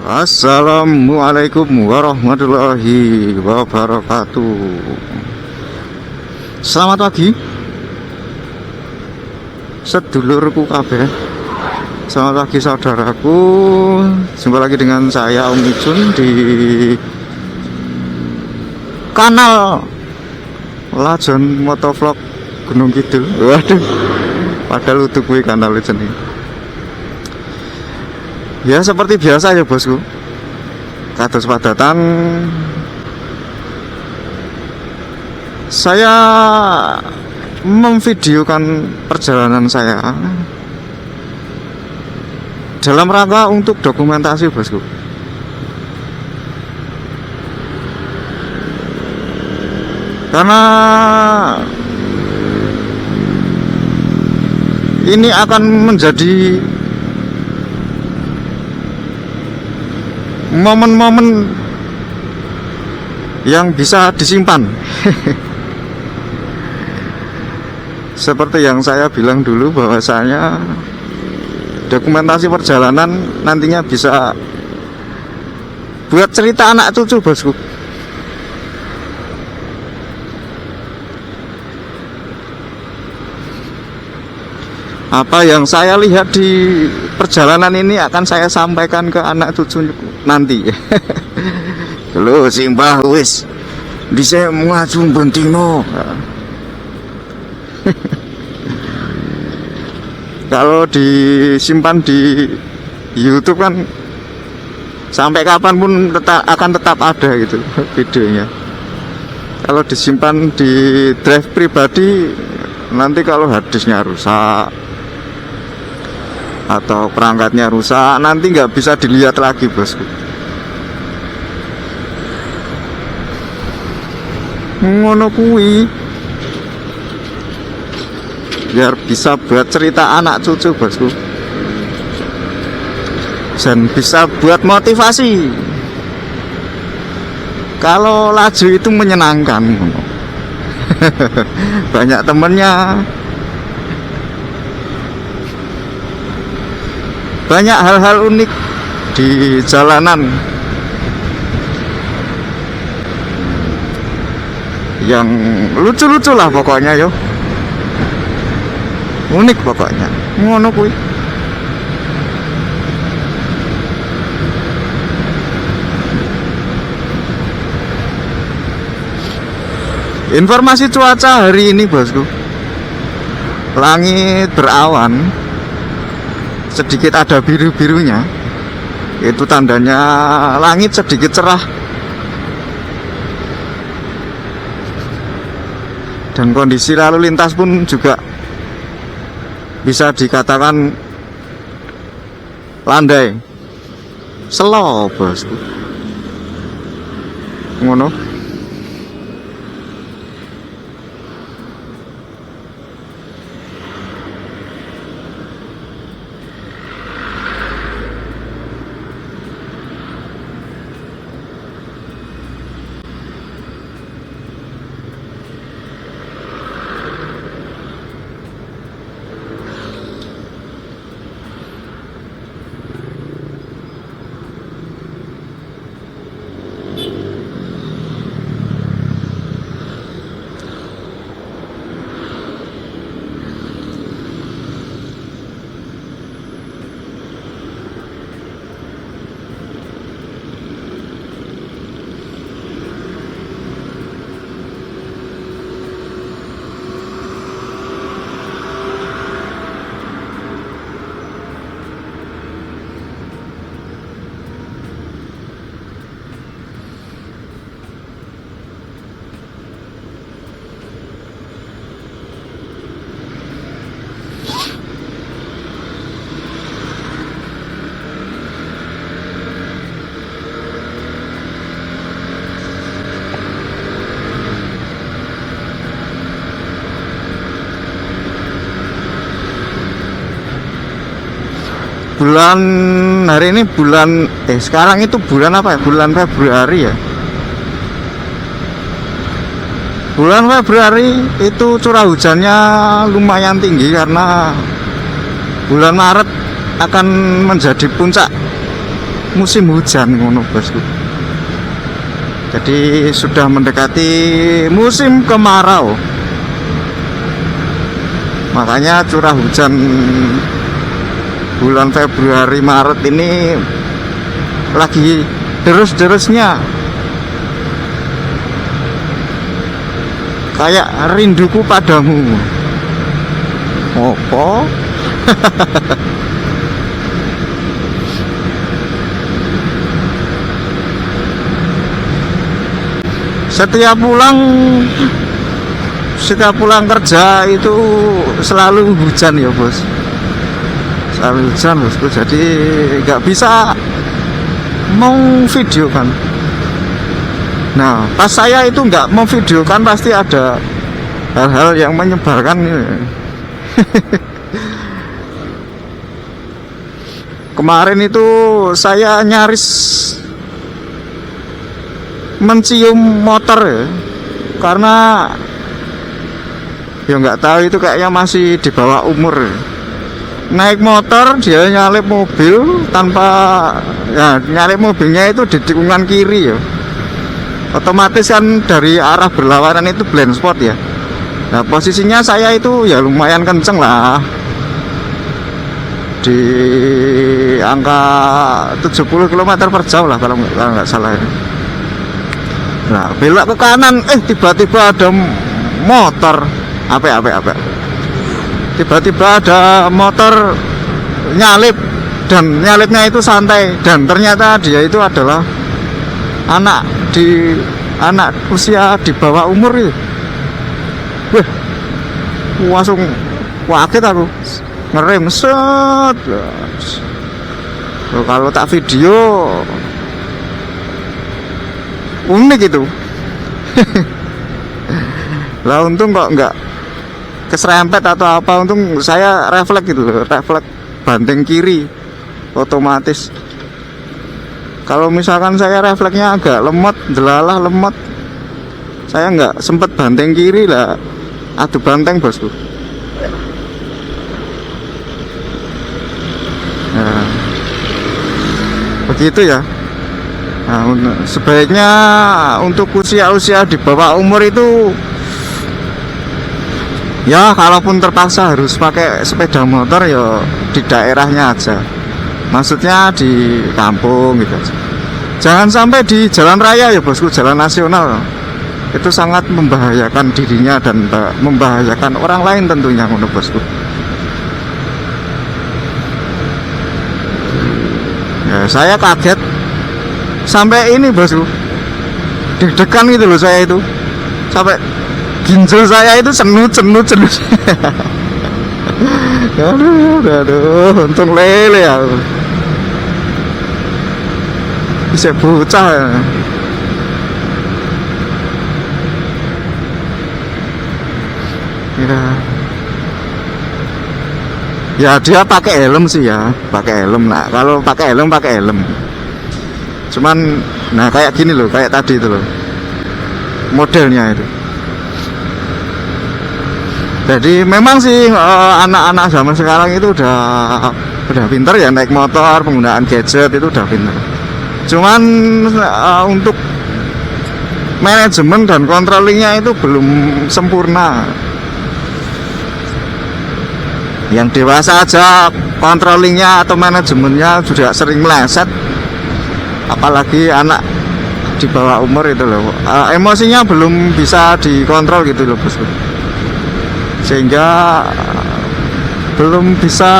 Assalamualaikum warahmatullahi wabarakatuh. Selamat pagi sedulurku kabeh. Selamat pagi saudaraku. Jumpa lagi dengan saya Om Icun di kanal Lajon Motovlog Gunung Kidul. Waduh, padahal utuh gue kanal ini. Ya seperti biasa ya bosku, kados padatan saya memvideokan perjalanan saya dalam rangka untuk dokumentasi bosku. Karena ini akan menjadi momen-momen yang bisa disimpan. Seperti yang saya bilang dulu, bahwasanya dokumentasi perjalanan nantinya bisa buat cerita anak cucu bosku. Apa yang saya lihat di perjalanan ini akan saya sampaikan ke anak cucu nanti. Halo Simbah wis bisa maju bentino. Kalau disimpan di YouTube kan sampai kapanpun akan tetap ada gitu videonya. Kalau disimpan di drive pribadi, nanti kalau harddisknya rusak atau perangkatnya rusak, nanti nggak bisa dilihat lagi bosku. Ngono kuwi, biar bisa buat cerita anak cucu bosku, dan bisa buat motivasi kalau laju itu menyenangkan. Banyak temennya, banyak hal-hal unik di jalanan yang lucu-lucu lah pokoknya yo, unik pokoknya. Ngono kuwi. Informasi cuaca hari ini bosku, langit berawan, sedikit ada biru-birunya, itu tandanya langit sedikit cerah. Dan kondisi lalu lintas pun juga bisa dikatakan landai, slow bosku. Ngono. Bulan hari ini bulan sekarang itu bulan apa ya? Bulan Februari ya. Bulan Februari itu curah hujannya lumayan tinggi karena bulan Maret akan menjadi puncak musim hujan ngono bosku. Jadi sudah mendekati musim kemarau. Makanya curah hujan bulan Februari Maret ini lagi deres-deresnya. Kayak rinduku padamu. Opo? Setiap pulang kerja itu selalu hujan ya bos, selalu hujan bosku. Jadi nggak bisa mau video kan. Nah pas saya itu nggak mau video kan, pasti ada hal-hal yang menyebalkan. Kemarin itu saya nyaris mencium motor ya, karena ya nggak tahu itu kayaknya masih di bawah umur. Naik motor dia nyalip mobil tanpa ya, nyalip mobilnya itu di tikungan kiri ya, otomatis kan dari arah berlawanan itu blind spot ya. Nah posisinya saya itu ya lumayan kenceng lah, di angka 70 km per jam lah kalau nggak salah ya. Nah belok ke kanan, tiba-tiba ada motor apa tiba-tiba ada motor nyalip, dan nyalipnya itu santai, dan ternyata dia itu adalah anak usia di bawah umur itu. Wah, langsung kaget aku, ngerem set. Kalau tak video unik itu. Lah untung kok nggak keserempet atau apa, untung saya refleks gitu loh, refleks banting kiri otomatis. Kalau misalkan saya refleksnya agak lemot, delalah lemot, saya nggak sempet banting kiri lah, adu banteng bosku. Nah, begitu ya. Nah, sebaiknya untuk usia-usia di bawah umur itu ya kalaupun terpaksa harus pakai sepeda motor ya di daerahnya aja, maksudnya di kampung gitu aja. Jangan sampai di jalan raya ya bosku, jalan nasional itu sangat membahayakan dirinya dan membahayakan orang lain tentunya menurut bosku. Ya, saya kaget sampai ini bosku, deg-degan gitu loh saya itu, sampai ginjal saya itu cenut. aduh, untung lele ya, bisa bocah ya dia pakai helm sih ya, pakai helm. Nah kalau pakai helm cuman nah kayak gini loh, kayak tadi itu loh modelnya itu. Jadi memang sih anak-anak zaman sekarang itu udah pinter ya, naik motor, penggunaan gadget itu udah pinter. Cuman untuk manajemen dan controllingnya itu belum sempurna. Yang dewasa aja controllingnya atau manajemennya juga sering meleset, apalagi anak di bawah umur itu loh, emosinya belum bisa dikontrol gitu loh bosku, sehingga belum bisa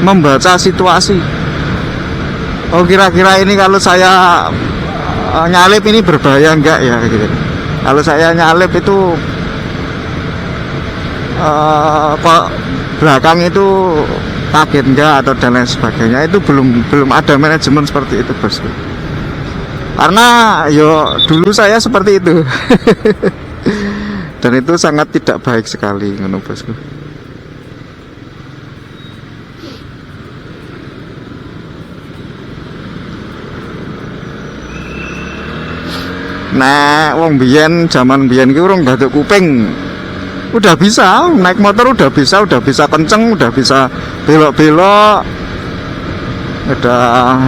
membaca situasi. Oh kira-kira ini kalau saya nyalip ini berbahaya enggak ya gitu. Kalau saya nyalip itu kok belakang itu kaget enggak atau dan lain sebagainya, itu belum ada manajemen seperti itu bosku. Karena yo dulu saya seperti itu. Dan itu sangat tidak baik sekali ngono bosku. Nah, wong biyen zaman biyen ki urung batuk kuping. Udah bisa naik motor, udah bisa kenceng, udah bisa belok-belok. udah.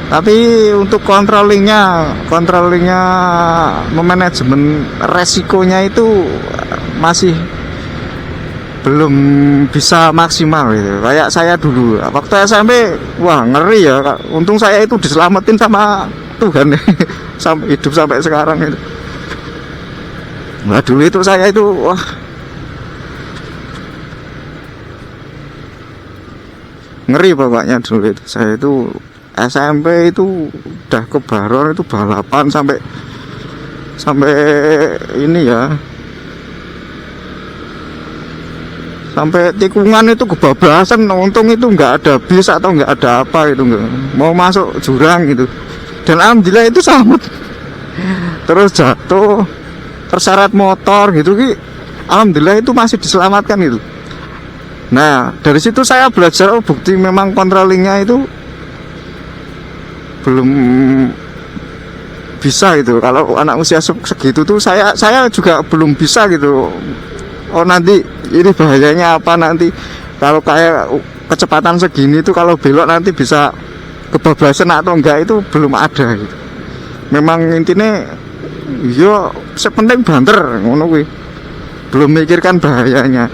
Tapi untuk controllingnya memanajemen resikonya itu masih belum bisa maksimal gitu. Kayak saya dulu waktu SMP, wah ngeri ya. Untung saya itu diselamatin sama Tuhan sampai hidup sampai sekarang itu. Nah dulu itu saya itu wah ngeri pokoknya dulu itu. Saya itu SMP itu udah ke Baron itu balapan sampai ini ya, sampai tikungan itu kebablasan. Untung itu nggak ada bis atau nggak ada apa gitu, mau masuk jurang gitu, dan alhamdulillah itu selamat. Terus jatuh terseret motor gitu ki, alhamdulillah itu masih diselamatkan gitu. Nah dari situ saya belajar, oh bukti memang controllingnya itu belum bisa gitu. Kalau anak usia segitu tuh saya juga belum bisa gitu. Oh nanti ini bahayanya apa nanti kalau kayak kecepatan segini tuh kalau belok nanti bisa kebablasan atau enggak, itu belum ada gitu. Memang intinya yo sepenting banter ngono kuwi, belum mikirkan bahayanya.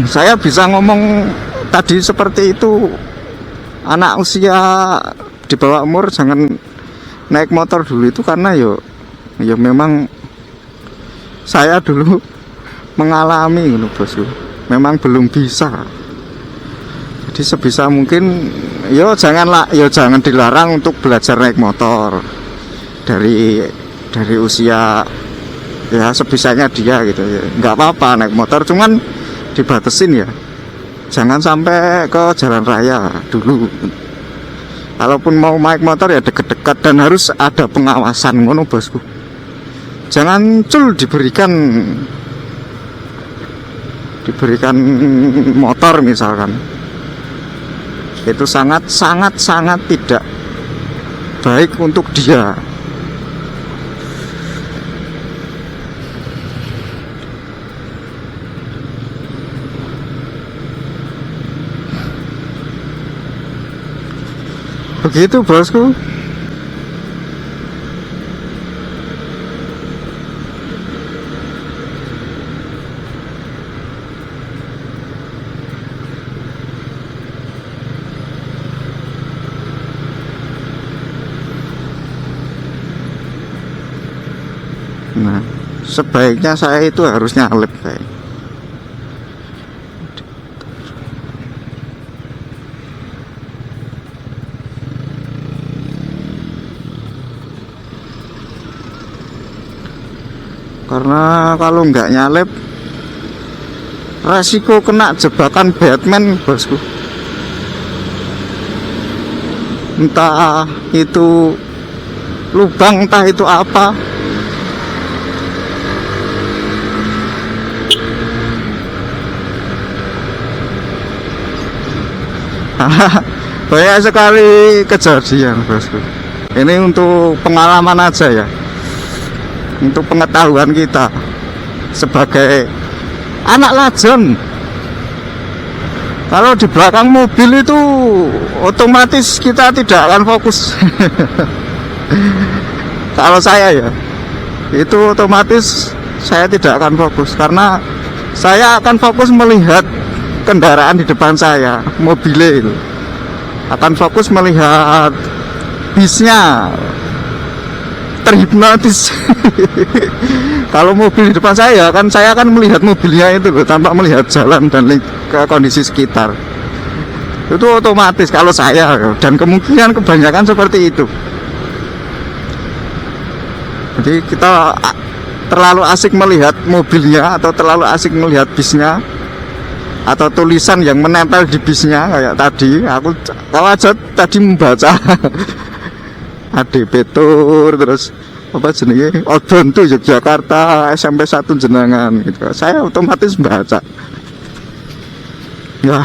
Saya bisa ngomong tadi seperti itu, anak usia di bawah umur jangan naik motor dulu itu karena yo memang saya dulu mengalami gitu bosku, memang belum bisa. Jadi sebisa mungkin jangan dilarang untuk belajar naik motor dari usia ya sebisanya dia gitu ya. Nggak apa-apa naik motor, cuman dibatesin ya, jangan sampai ke jalan raya dulu. Kalaupun mau naik motor ya deket-deket dan harus ada pengawasan ngono bosku. Jangan diberikan motor misalkan, itu sangat tidak baik untuk dia. Begitu bosku. Nah, sebaiknya saya itu harus nyalip kayak. Karena kalau nggak nyalip resiko kena jebakan Batman bosku. Entah itu lubang, entah itu apa. Banyak sekali kejadian bosku. Ini untuk pengalaman aja ya, untuk pengetahuan kita sebagai anak lajang. Kalau di belakang mobil itu otomatis kita tidak akan fokus. Kalau saya ya, itu otomatis saya tidak akan fokus, karena saya akan fokus melihat kendaraan di depan saya, mobilnya itu akan fokus melihat bisnya, terhipnotis. Kalau mobil di depan saya akan melihat mobilnya itu loh, tanpa melihat jalan dan ke kondisi sekitar. Itu otomatis kalau saya, dan kemungkinan kebanyakan seperti itu. Jadi kita terlalu asik melihat mobilnya atau terlalu asik melihat bisnya atau tulisan yang menempel di bisnya. Kayak tadi aku kalau aja tadi membaca ADP Tour, terus apa jenenge Outbound to Yogyakarta SMP 1 Jenangan gitu, saya otomatis baca ya.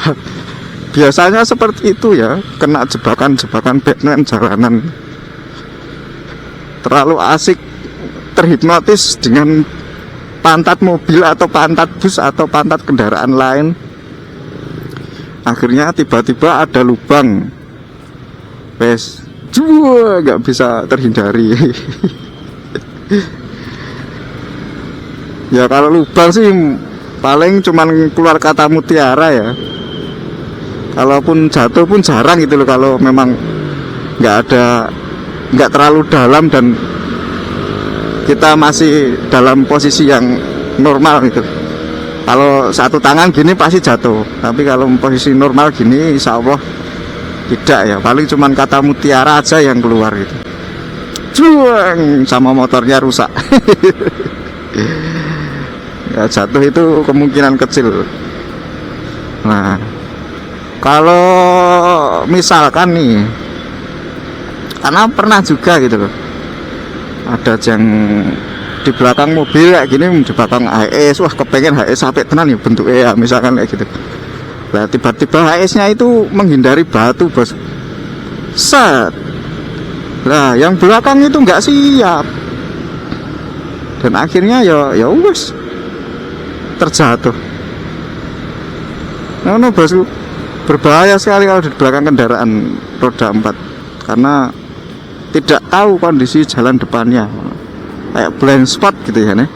Biasanya seperti itu ya, kena jebakan Batman jalanan, terlalu asik terhipnotis dengan pantat mobil atau pantat bus atau pantat kendaraan lain. Akhirnya tiba-tiba ada lubang, wes juga nggak bisa terhindari. Ya kalau lubang sih paling cuman keluar kata mutiara ya. Kalaupun jatuh pun jarang gitu loh, kalau memang nggak terlalu dalam dan kita masih dalam posisi yang normal gitu. Kalau satu tangan gini pasti jatuh, tapi kalau posisi normal gini insya Allah tidak ya. Paling cuman kata mutiara aja yang keluar gitu. Cuang, sama motornya rusak. Ya jatuh itu kemungkinan kecil. Nah, kalau misalkan nih, karena pernah juga gitu loh, ada yang di belakang mobil kayak gini, di belakang HS, wah kepengen HS sampai tenan ya bentuknya ya, misalkan kayak gitu. Nah tiba-tiba HS-nya itu menghindari batu bos, set. Nah yang belakang itu nggak siap, dan akhirnya ya wes terjatuh. Nah bosku, berbahaya sekali kalau di belakang kendaraan roda 4, karena tidak tahu kondisi jalan depannya, kayak blind spot gitu ya nih.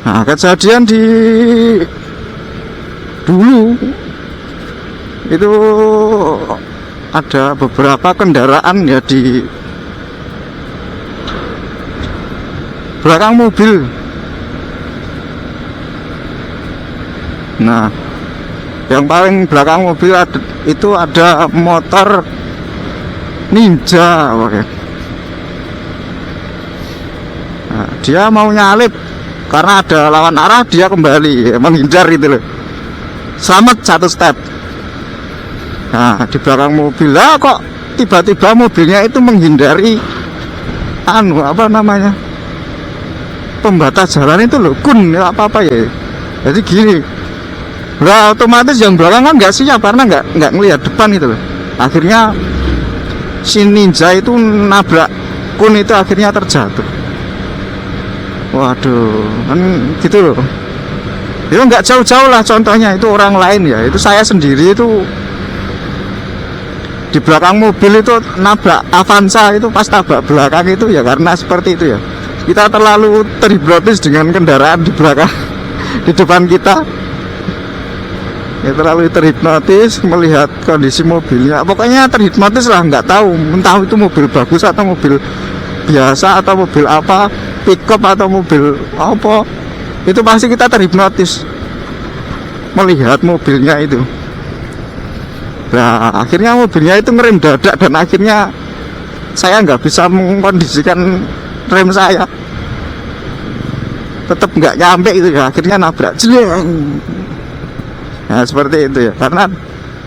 Nah kejadian di dulu itu ada beberapa kendaraan ya di belakang mobil. Nah yang paling belakang mobil itu ada motor Ninja, oke. Nah, dia mau nyalip karena ada lawan arah, dia kembali menghindar gitu loh. Selamat satu step. Nah di belakang mobil lah kok tiba-tiba mobilnya itu menghindari apa namanya, pembatas jalan itu loh, kun apa ya. Jadi gini lah, otomatis yang belakang kan nggak siap karena nggak ngelihat depan gitu loh. Akhirnya si Ninja itu nabrak kun itu, akhirnya terjatuh. Waduh, kan gitu loh. Itu nggak jauh-jauh lah contohnya, itu orang lain ya, itu saya sendiri itu di belakang mobil itu nabrak Avanza itu, pas tabrak belakang itu ya karena seperti itu ya. Kita terlalu terhipnotis dengan kendaraan di belakang, di depan kita. Ya terlalu terhipnotis melihat kondisi mobilnya. Pokoknya terhipnotis lah, nggak tahu entah itu mobil bagus atau mobil biasa atau mobil apa, pickup atau mobil apa, itu pasti kita terhipnotis melihat mobilnya itu. Nah akhirnya mobilnya itu ngerem dadak, dan akhirnya saya nggak bisa mengkondisikan rem saya, tetap nggak nyampe itu ya, akhirnya nabrak jeleng. Nah seperti itu ya, karena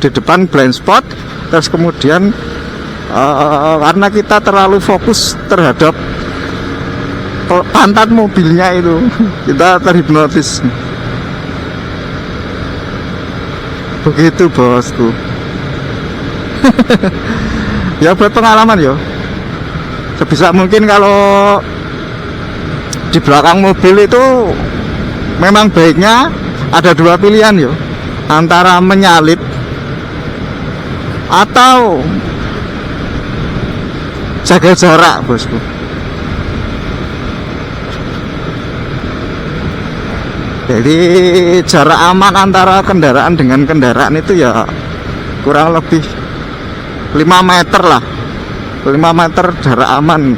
di depan blind spot, terus kemudian karena kita terlalu fokus terhadap pantat mobilnya itu, kita terhipnotis. Begitu bosku. Ya buat pengalaman ya, sebisa mungkin kalau di belakang mobil itu memang baiknya ada dua pilihan ya, antara menyalip atau jaga jarak bosku. Jadi jarak aman antara kendaraan dengan kendaraan itu ya kurang lebih 5 meter lah, 5 meter jarak aman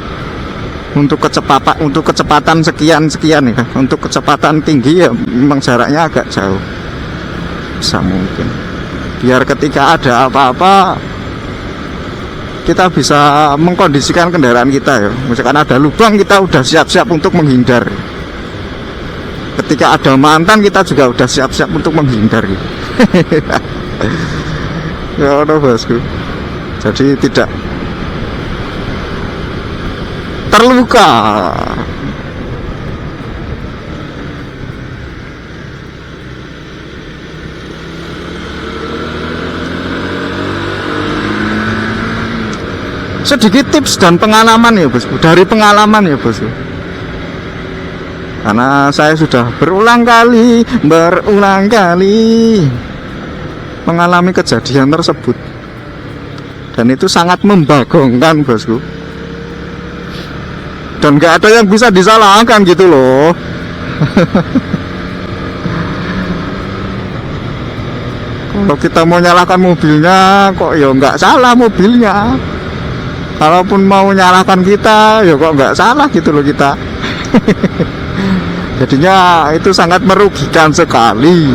untuk kecepatan sekian ya. Untuk kecepatan tinggi ya memang jaraknya agak jauh, bisa mungkin biar ketika ada apa-apa kita bisa mengkondisikan kendaraan kita ya. Misalkan ada lubang, kita udah siap-siap untuk menghindar. Ketika ada mantan, kita juga udah siap-siap untuk menghindar gitu. Ya udah bosku. Jadi tidak terluka. Sedikit tips dan pengalaman ya bosku, dari pengalaman ya bosku, karena saya sudah berulang kali mengalami kejadian tersebut, dan itu sangat membagongkan bosku, dan gak ada yang bisa disalahkan gitu loh. Kalau kita mau nyalakan mobilnya kok ya nggak salah mobilnya, kalaupun mau nyalahkan kita ya kok nggak salah gitu loh kita. Jadinya itu sangat merugikan sekali.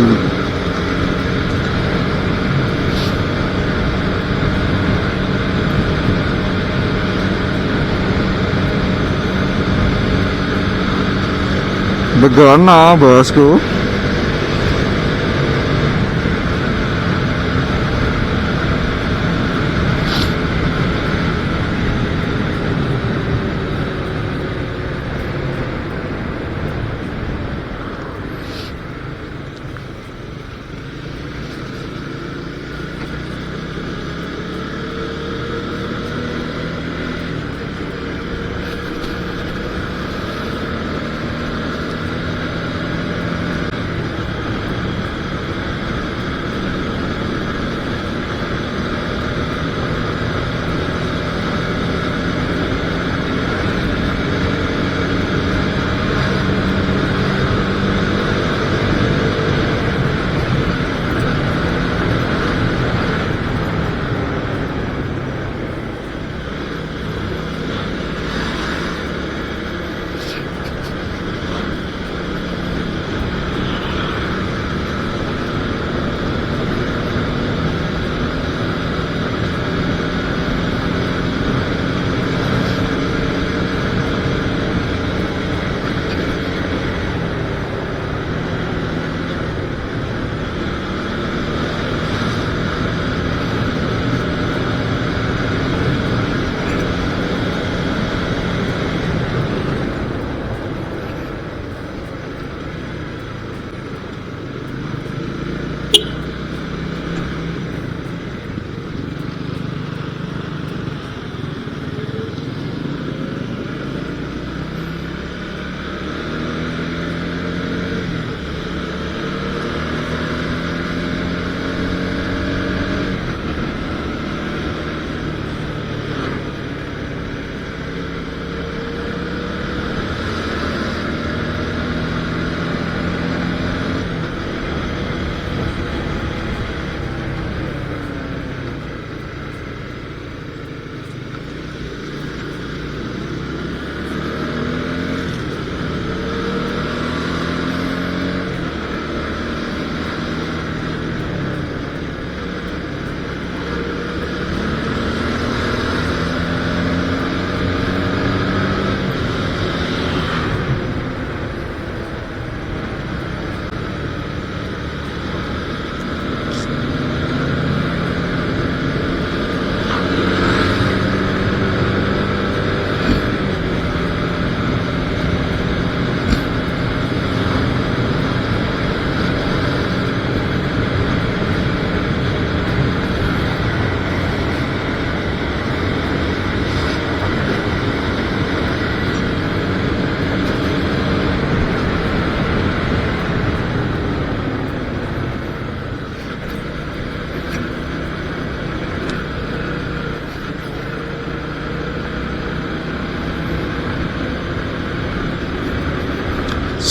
Begono bosku.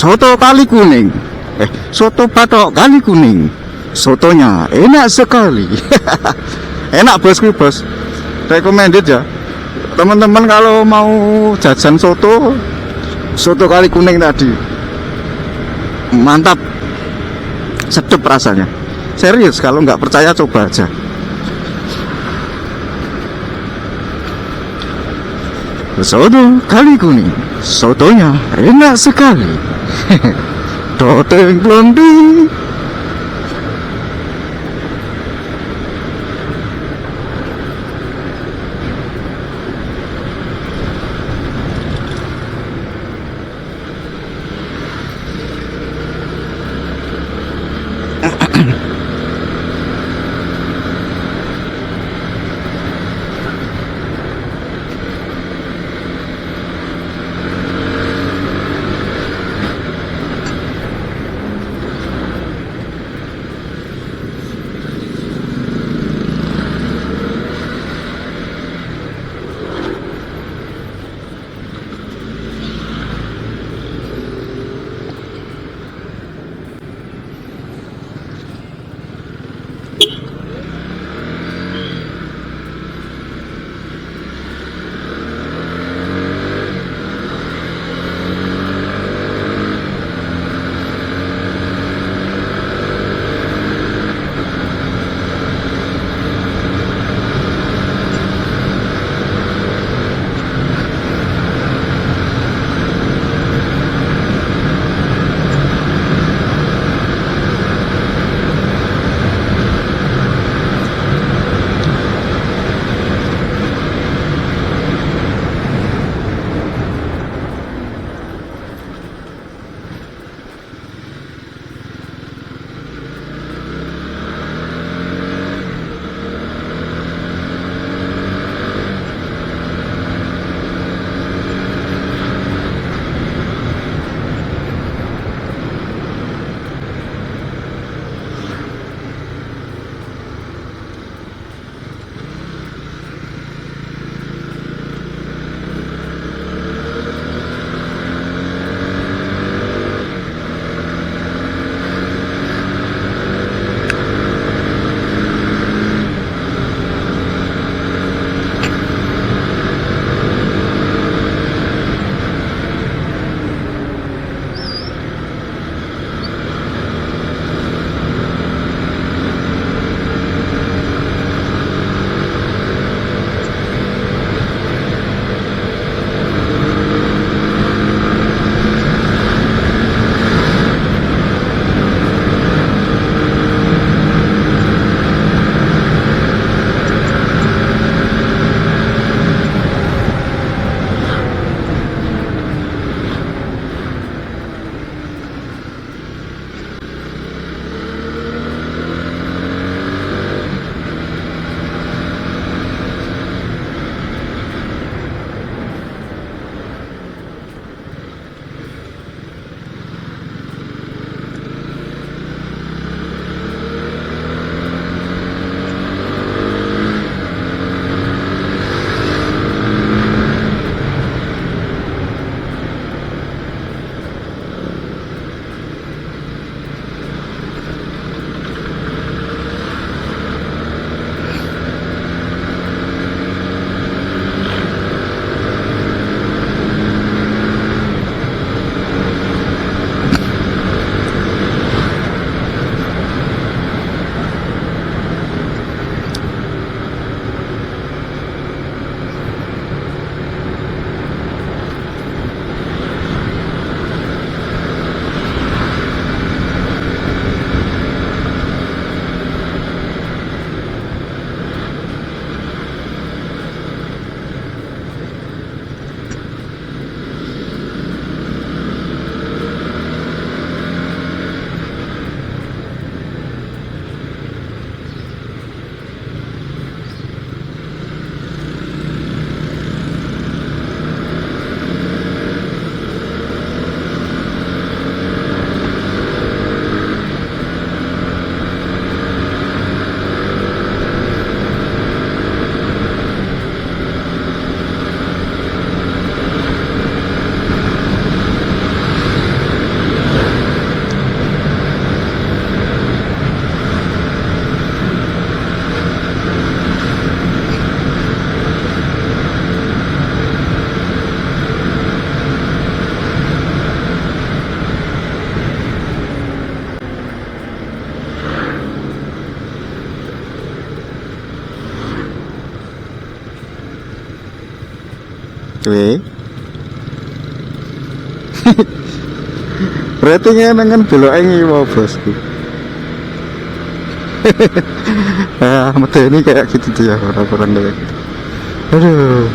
Soto kali kuning, soto patok kali kuning, sotonya enak sekali. Enak bosku bos, recommended ya teman-teman kalau mau jajan soto, soto kali kuning tadi mantap, sedap rasanya, serius. Kalau nggak percaya coba aja. Soto kali kuning, sotonya enak sekali. Toteng blonding. we. Berarti kan belok mau bosku. Ini kayak gitu tuh ya orang-orang kayak gitu. Aduh.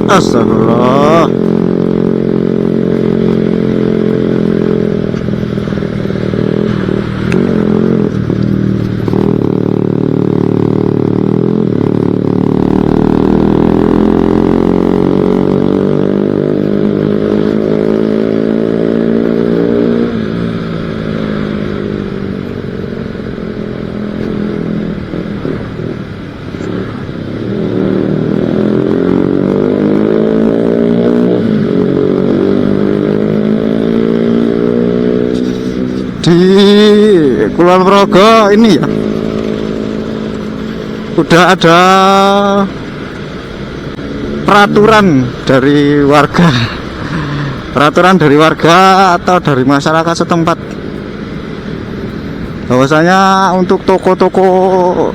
Astagfirullah. Di Kulon Progo ini ya udah ada peraturan dari warga atau dari masyarakat setempat bahwasanya untuk toko-toko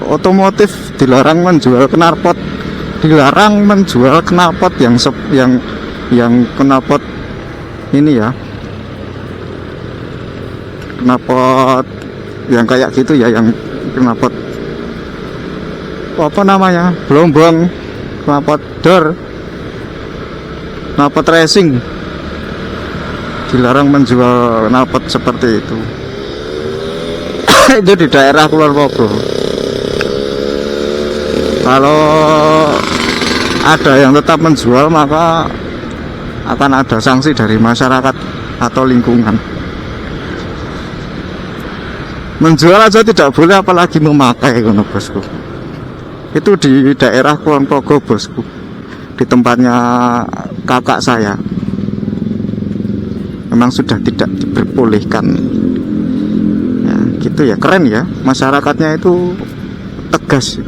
otomotif dilarang menjual knalpot, yang knalpot ini ya, knalpot yang kayak gitu ya, yang knalpot apa namanya, gelombang, knalpot door, knalpot racing, dilarang menjual knalpot seperti itu. Itu di daerah Kulon Progo. Kalau ada yang tetap menjual maka akan ada sanksi dari masyarakat atau lingkungan. Menjual aja tidak boleh, apalagi memakai, bosku. Itu di daerah Kulon Progo, bosku, di tempatnya kakak saya. Memang sudah tidak diperbolehkan ya, gitu ya. Keren ya, masyarakatnya itu tegas.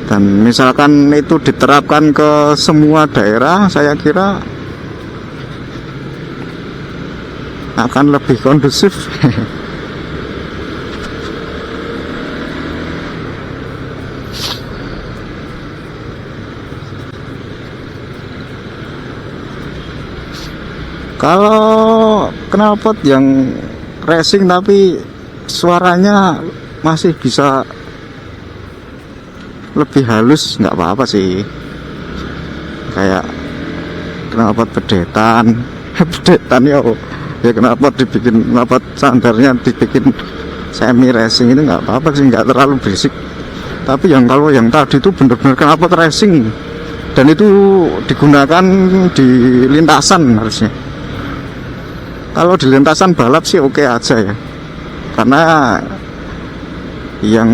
Dan misalkan itu diterapkan ke semua daerah, saya kira akan lebih kondusif. Kalau knalpot yang racing tapi suaranya masih bisa lebih halus, nggak apa-apa sih. Kayak knalpot pedetan ya knalpot dibikin, knalpot standarnya dibikin semi racing, itu nggak apa-apa sih, nggak terlalu berisik. Tapi kalau yang tadi itu bener-bener knalpot racing, dan itu digunakan di lintasan harusnya. Kalau di lintasan balap sih oke aja ya, karena yang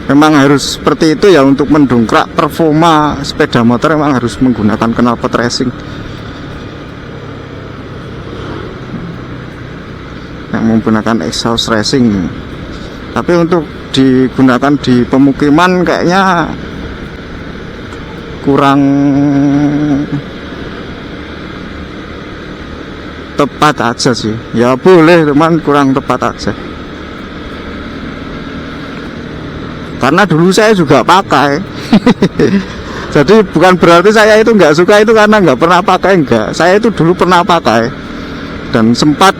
memang harus seperti itu ya, untuk mendongkrak performa sepeda motor memang harus menggunakan knalpot racing yang menggunakan exhaust racing. Tapi untuk digunakan di pemukiman kayaknya kurang tepat aja sih. Ya boleh, teman, kurang tepat aja. Karena dulu saya juga pakai. Jadi bukan berarti saya itu nggak suka itu karena nggak pernah pakai, enggak. Saya itu dulu pernah pakai dan sempat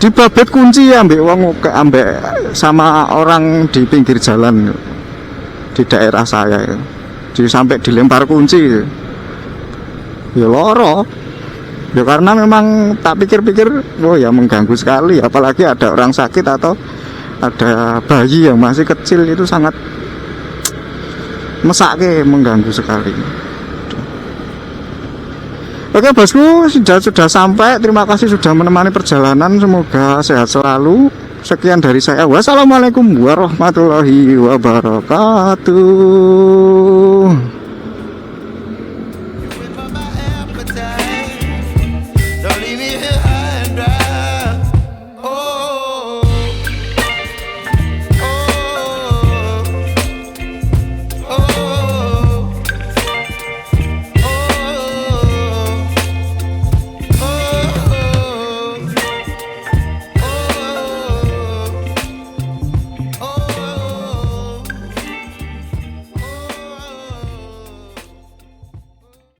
dibabet kunci ambek sama orang di pinggir jalan di daerah saya. Sampai dilempar kunci. Ya loro. Ya karena memang tak pikir-pikir, oh ya mengganggu sekali, apalagi ada orang sakit atau ada bayi yang masih kecil, itu sangat mesake, mengganggu sekali. Oke bosku, sudah sampai. Terima kasih sudah menemani perjalanan, semoga sehat selalu. Sekian dari saya, wassalamualaikum warahmatullahi wabarakatuh.